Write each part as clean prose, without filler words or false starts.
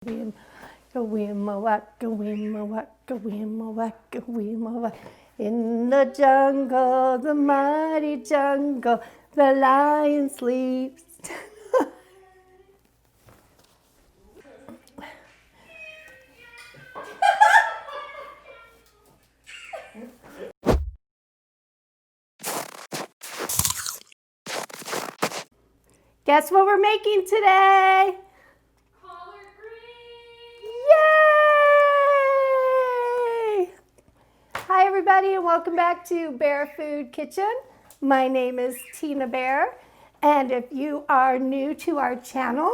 Wim, wimma wacka, wimma wacka, wimma wacka, wimma wacka. In the jungle, the mighty jungle, the lion sleeps. Guess what we're making today? Collard greens! Yay! Hi everybody and welcome back to Bear Food Kitchen. My name is Tina Bear, and if you are new to our channel,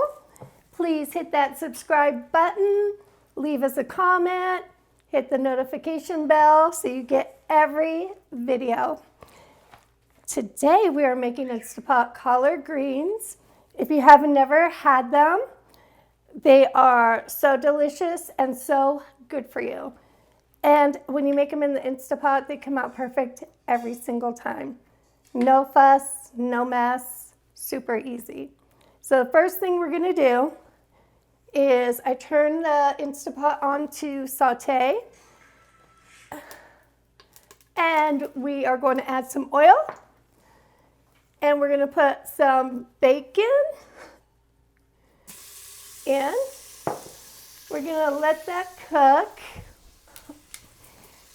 please hit that subscribe button, leave us a comment, hit the notification bell so you get every video. Today we are making Instapot collard greens. If you have never had them, they are so delicious and so good for you. And when you make them in the Instapot, they come out perfect every single time. No fuss, no mess, super easy. So the first thing we're gonna do is I turn the Instapot on to saute, and we are going to add some oil. And we're gonna put some bacon in. We're gonna let that cook.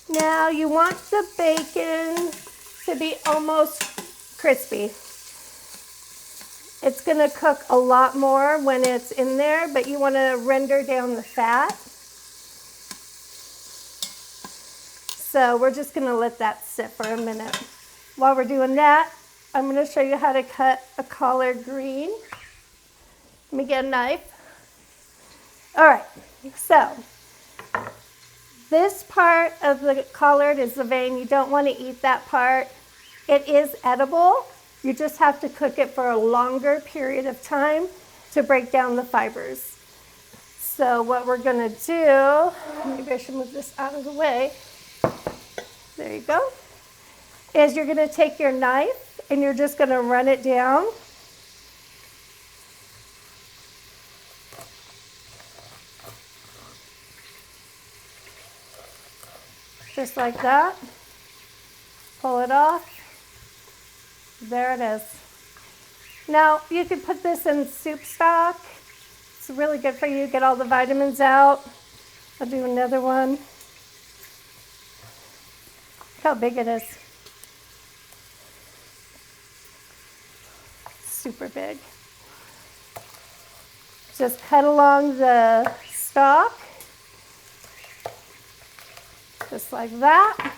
Now you want the bacon to be almost crispy. It's gonna cook a lot more when it's in there, but you wanna render down the fat. So we're just gonna let that sit for a minute. While we're doing that, I'm going to show you how to cut a collard green. Let me get a knife. All right, so this part of the collard is the vein. You don't want to eat that part. It is edible. You just have to cook it for a longer period of time to break down the fibers. So what we're going to do, maybe I should move this out of the way. There you go. Is you're going to take your knife and you're just going to run it down. Just like that. Pull it off. There it is. Now, you could put this in soup stock. It's really good for you. Get all the vitamins out. I'll do another one. Look how big it is. Super big. Just cut along the stalk, just like that.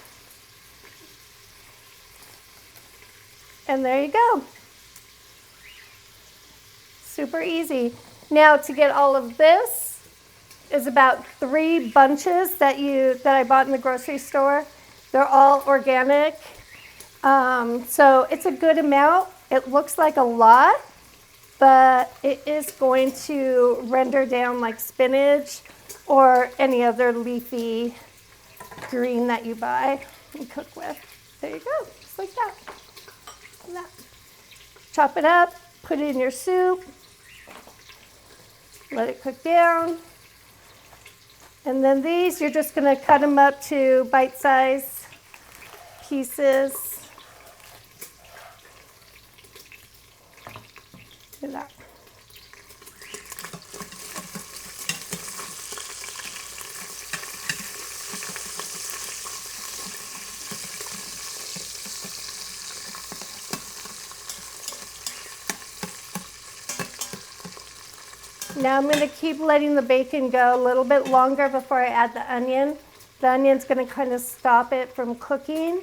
And there you go. Super easy. Now to get all of this is about 3 bunches that I bought in the grocery store. They're all organic. So it's a good amount. It looks like a lot, but it is going to render down like spinach or any other leafy green that you buy and cook with. There you go, just like that. Like that. Chop it up, put it in your soup, let it cook down. And then these, you're just gonna cut them up to bite-sized pieces. Look at that. Now I'm going to keep letting the bacon go a little bit longer before I add the onion. The onion's going to kind of stop it from cooking.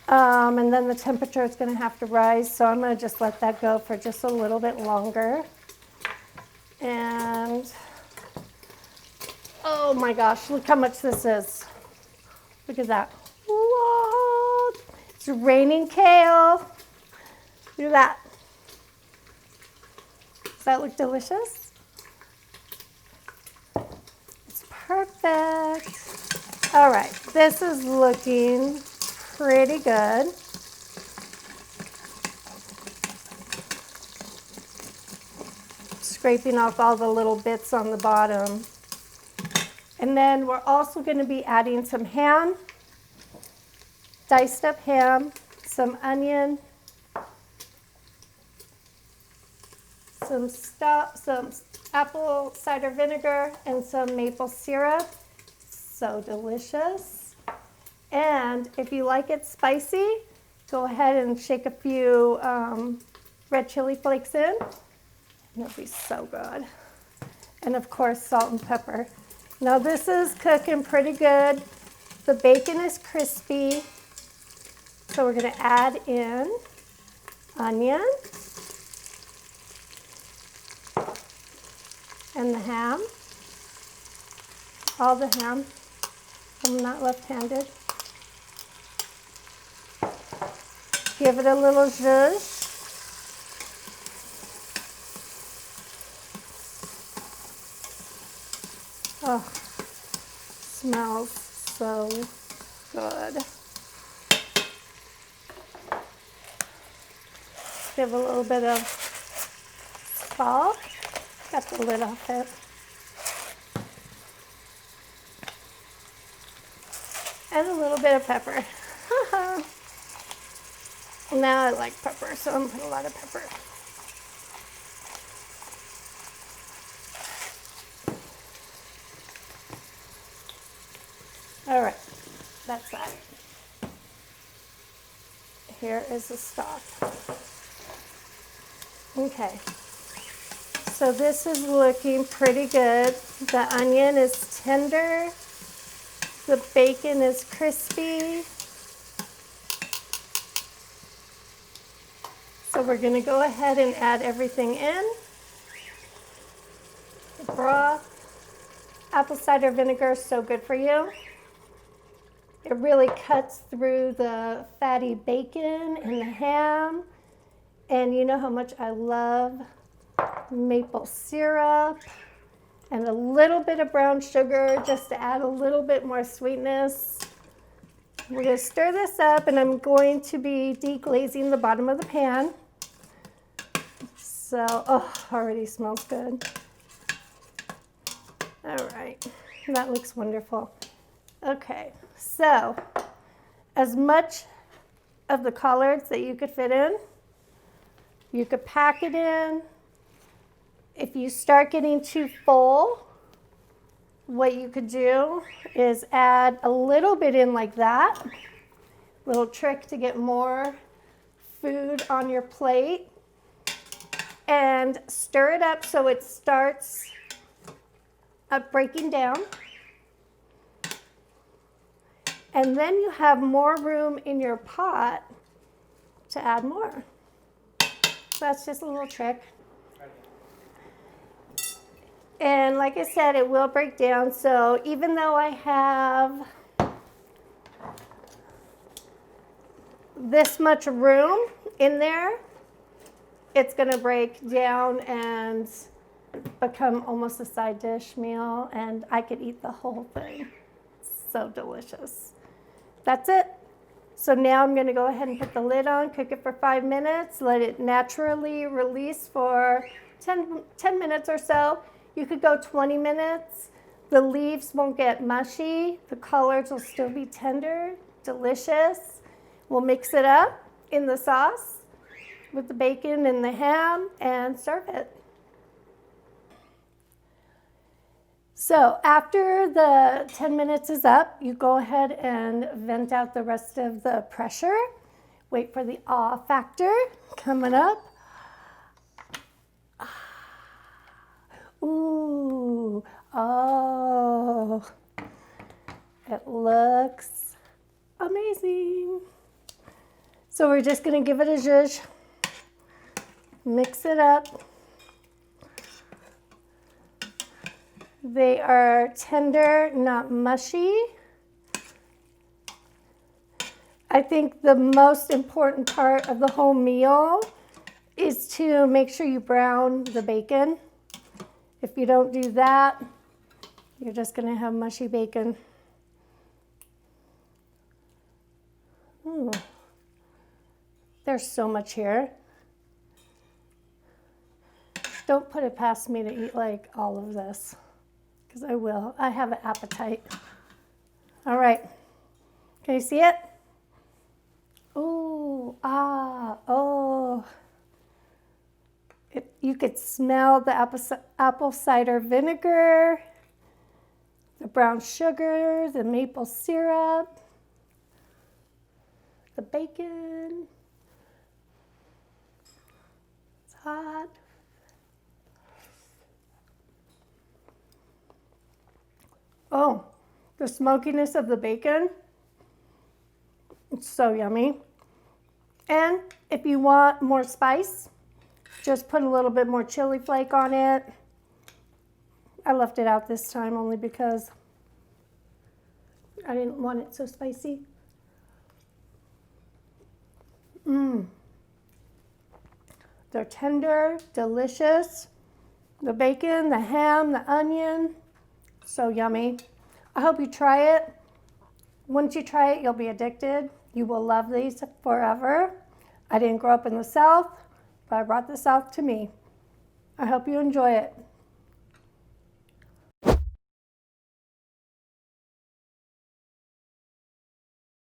And then the temperature is going to have to rise, so I'm going to just let that go for just a little bit longer. And oh my gosh, look how much this is. Look at that. What? It's raining kale. Look at that. Does that look delicious? It's perfect. All right, this is looking pretty good. Scraping off all the little bits on the bottom. And then we're also going to be adding some ham, diced up ham, some onion, some apple cider vinegar, and some maple syrup. So delicious. And if you like it spicy, go ahead and shake a few red chili flakes in. It'll be so good. And of course, salt and pepper. Now this is cooking pretty good. The bacon is crispy. So we're going to add in onion and the ham. All the ham. I'm not left-handed. Give it a little zhuzh. Oh, smells so good. Give a little bit of salt. Got the lid off it. And a little bit of pepper. Now I like pepper, so I'm putting a lot of pepper. All right, that's that. Here is the stock. Okay, so this is looking pretty good. The onion is tender. The bacon is crispy. So we're going to go ahead and add everything in. The broth. Apple cider vinegar is so good for you. It really cuts through the fatty bacon and the ham. And you know how much I love maple syrup and a little bit of brown sugar just to add a little bit more sweetness. We're going to stir this up, and I'm going to be deglazing the bottom of the pan. So, oh, already smells good. All right, that looks wonderful. Okay, so as much of the collards that you could fit in, you could pack it in. If you start getting too full, what you could do is add a little bit in like that. Little trick to get more food on your plate. And stir it up so it starts breaking down. And then you have more room in your pot to add more. So that's just a little trick. And like I said, it will break down. So even though I have this much room in there, it's going to break down and become almost a side dish meal, and I could eat the whole thing. So delicious. That's it. So now I'm going to go ahead and put the lid on, cook it for 5 minutes, let it naturally release for 10 minutes or so. You could go 20 minutes. The leaves won't get mushy. The collards will still be tender, delicious. We'll mix it up in the sauce with the bacon and the ham and serve it. So after the 10 minutes is up, you go ahead and vent out the rest of the pressure. Wait for the awe factor coming up. Ooh, oh, it looks amazing. So we're just gonna give it a zhuzh, mix it up. They are tender, not mushy. I think the most important part of the whole meal is to make sure you brown the bacon. If you don't do that, you're just gonna have mushy bacon. Ooh. There's so much here. Don't put it past me to eat like all of this, because I will. I have an appetite. All right. Can you see it? Ooh, ah, oh. You could smell the apple cider vinegar, the brown sugar, the maple syrup, the bacon. It's hot. Oh, the smokiness of the bacon. It's so yummy. And if you want more spice, just put a little bit more chili flake on it. I left it out this time only because I didn't want it so spicy. They're tender, delicious. The bacon, the ham, the onion, so yummy. I hope you try it. Once you try it, you'll be addicted. You will love these forever. I didn't grow up in the South, but I brought the South to me. I hope you enjoy it.